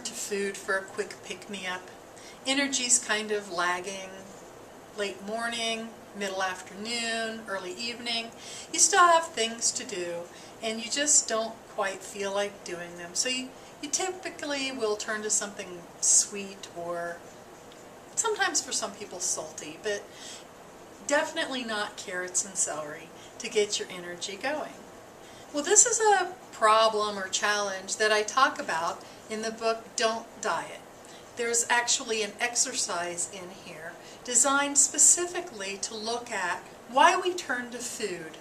turn to food for a quick pick-me-up. Energy's kind of lagging. Late morning, middle afternoon, early evening, you still have things to do and you just don't quite feel like doing them. So you typically will turn to something sweet, or sometimes for some people salty, but definitely not carrots and celery to get your energy going. Well, this is a problem or challenge that I talk about in the book Don't Diet. There's actually an exercise in here designed specifically to look at why we turn to food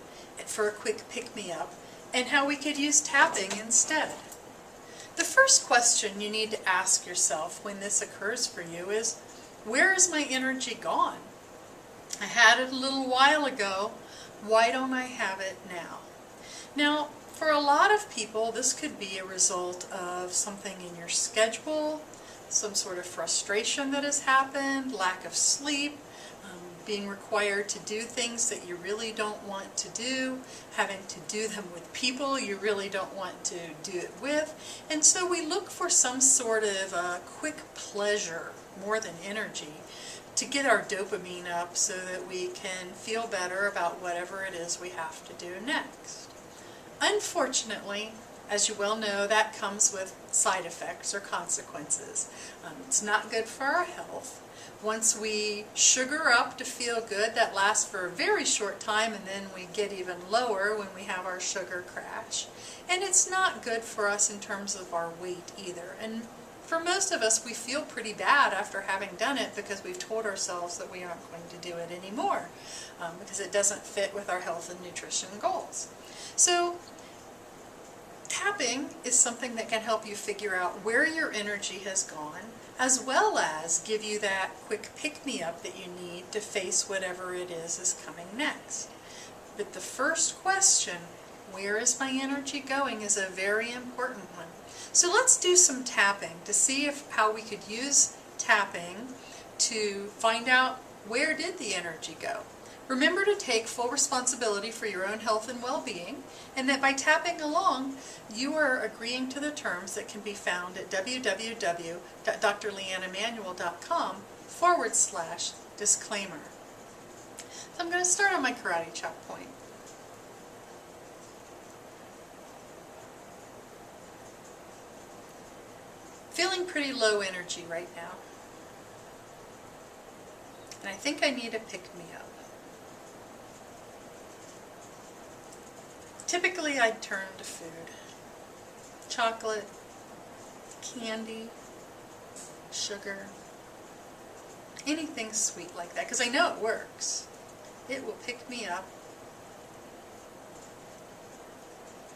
for a quick pick-me-up and how we could use tapping instead. The first question you need to ask yourself when this occurs for you is, where is my energy gone? I had it a little while ago, why don't I have it now? Now, for a lot of people, this could be a result of something in your schedule, some sort of frustration that has happened, lack of sleep, being required to do things that you really don't want to do, having to do them with people you really don't want to do it with. And so we look for some sort of quick pleasure more than energy to get our dopamine up so that we can feel better about whatever it is we have to do next. Unfortunately, as you well know, that comes with side effects or consequences. It's not good for our health. Once we sugar up to feel good, that lasts for a very short time, and then we get even lower when we have our sugar crash. And it's not good for us in terms of our weight either. And for most of us, we feel pretty bad after having done it because we've told ourselves that we aren't going to do it anymore because it doesn't fit with our health and nutrition goals. So tapping is something that can help you figure out where your energy has gone, as well as give you that quick pick-me-up that you need to face whatever it is coming next. But the first question, where is my energy going, is a very important one. So let's do some tapping to see how we could use tapping to find out where did the energy go. Remember to take full responsibility for your own health and well-being, and that by tapping along, you are agreeing to the terms that can be found at www.drleannamanuel.com/disclaimer. So I'm going to start on my karate chop point. Feeling pretty low energy right now, and I think I need a pick-me-up. Typically, I'd turn to food. Chocolate, candy, sugar, anything sweet like that, because I know it works. It will pick me up.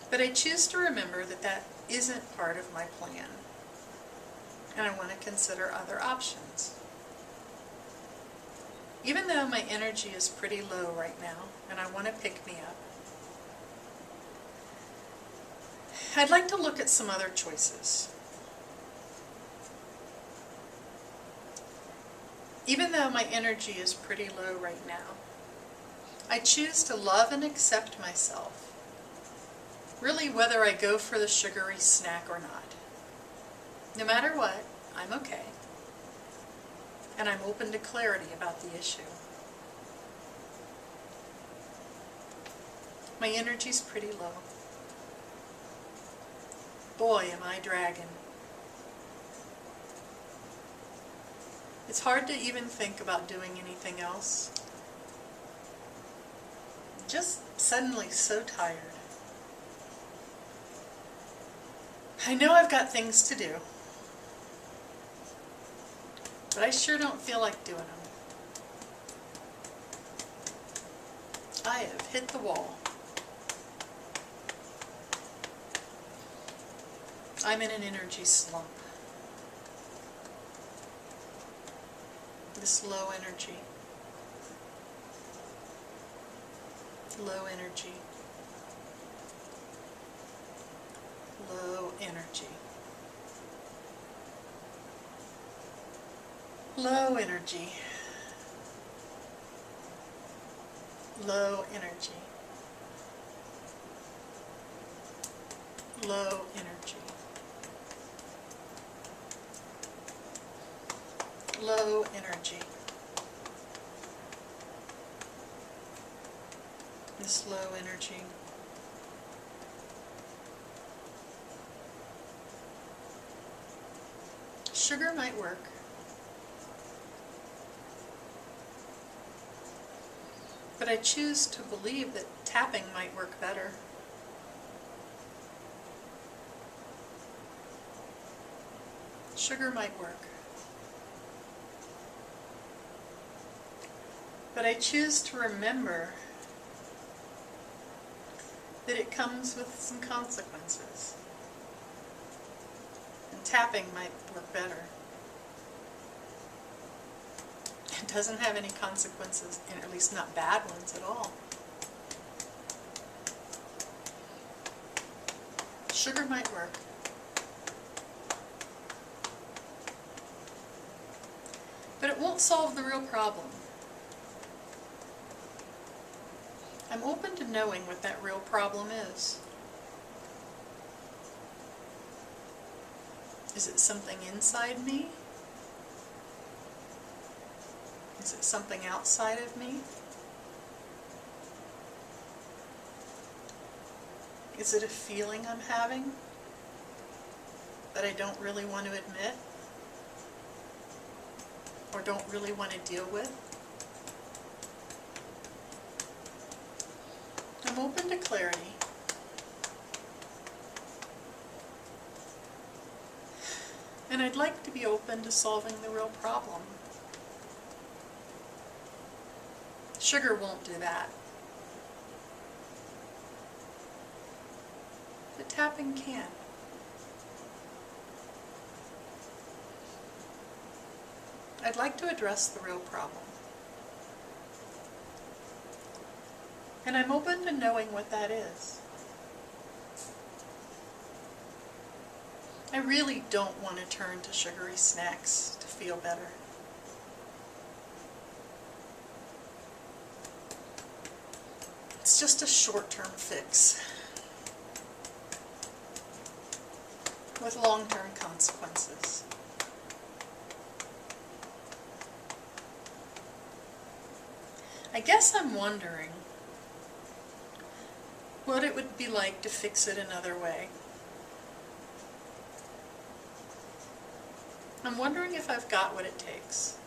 But I choose to remember that that isn't part of my plan, and I want to consider other options. Even though my energy is pretty low right now, and I want to pick me up, I'd like to look at some other choices. Even though my energy is pretty low right now, I choose to love and accept myself, really whether I go for the sugary snack or not. No matter what, I'm okay, and I'm open to clarity about the issue. My energy's pretty low. Boy, am I dragging. It's hard to even think about doing anything else. Just suddenly so tired. I know I've got things to do, but I sure don't feel like doing them. I have hit the wall. I'm in an energy slump. This low energy. Low energy. Low energy. Low energy. Low energy. Low energy. low energy. This low energy. Sugar might work. But I choose to believe that tapping might work better. Sugar might work. But I choose to remember that it comes with some consequences. And tapping might work better. It doesn't have any consequences, and at least not bad ones at all. Sugar might work. But it won't solve the real problem. I'm open to knowing what that real problem is. Is it something inside me? Is it something outside of me? Is it a feeling I'm having that I don't really want to admit or don't really want to deal with? I'm open to clarity. And I'd like to be open to solving the real problem. Sugar won't do that. But tapping can. I'd like to address the real problem. And I'm open to knowing what that is. I really don't want to turn to sugary snacks to feel better. It's just a short-term fix with long-term consequences. I guess I'm wondering what it would be like to fix it another way. I'm wondering if I've got what it takes.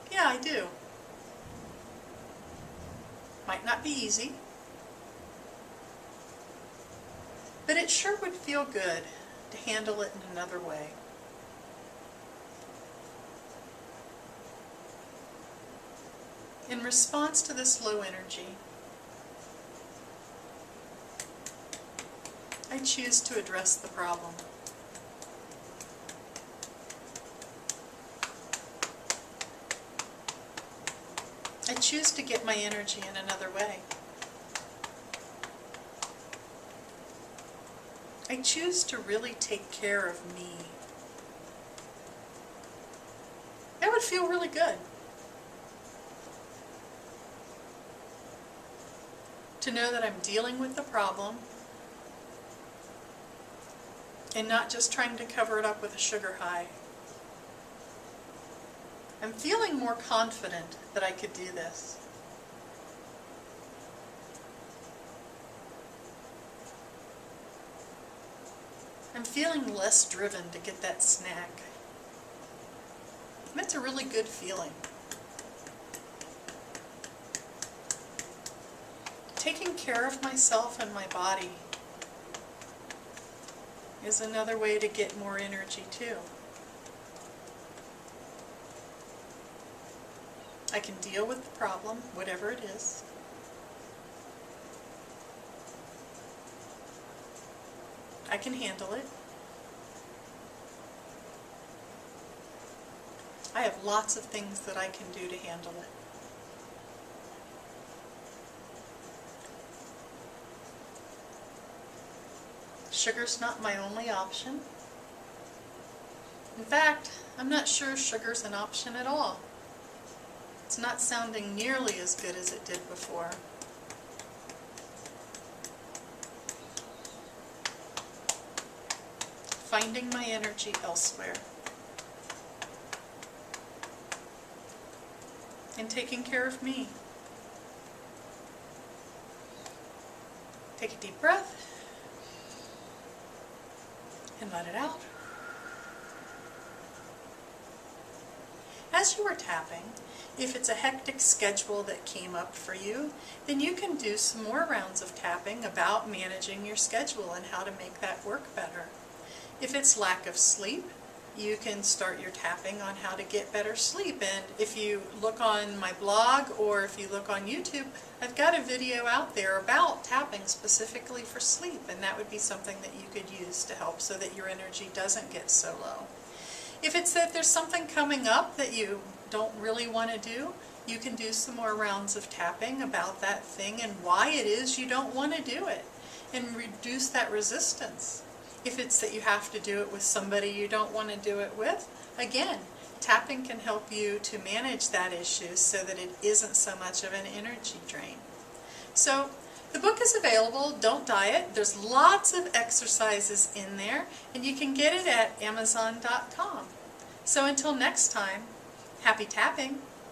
Yeah, I do. Might not be easy, but it sure would feel good to handle it in another way. In response to this low energy, I choose to address the problem. I choose to get my energy in another way. I choose to really take care of me. That would feel really good. To know that I'm dealing with the problem and not just trying to cover it up with a sugar high. I'm feeling more confident that I could do this. I'm feeling less driven to get that snack. That's a really good feeling. Taking care of myself and my body is another way to get more energy too. I can deal with the problem, whatever it is. I can handle it. I have lots of things that I can do to handle it. Sugar's not my only option. In fact, I'm not sure sugar's an option at all. It's not sounding nearly as good as it did before. finding my energy elsewhere, and taking care of me. Take a deep breath and let it out. As you are tapping, if it's a hectic schedule that came up for you, then you can do some more rounds of tapping about managing your schedule and how to make that work better. If it's lack of sleep, you can start your tapping on how to get better sleep. And if you look on my blog or if you look on YouTube, I've got a video out there about tapping specifically for sleep, and that would be something that you could use to help so that your energy doesn't get so low. If it's that there's something coming up that you don't really want to do, you can do some more rounds of tapping about that thing and why it is you don't want to do it, and reduce that resistance. If it's that you have to do it with somebody you don't want to do it with, again, tapping can help you to manage that issue so that it isn't so much of an energy drain. So the book is available, Don't Diet. There's lots of exercises in there, and you can get it at Amazon.com. So until next time, happy tapping!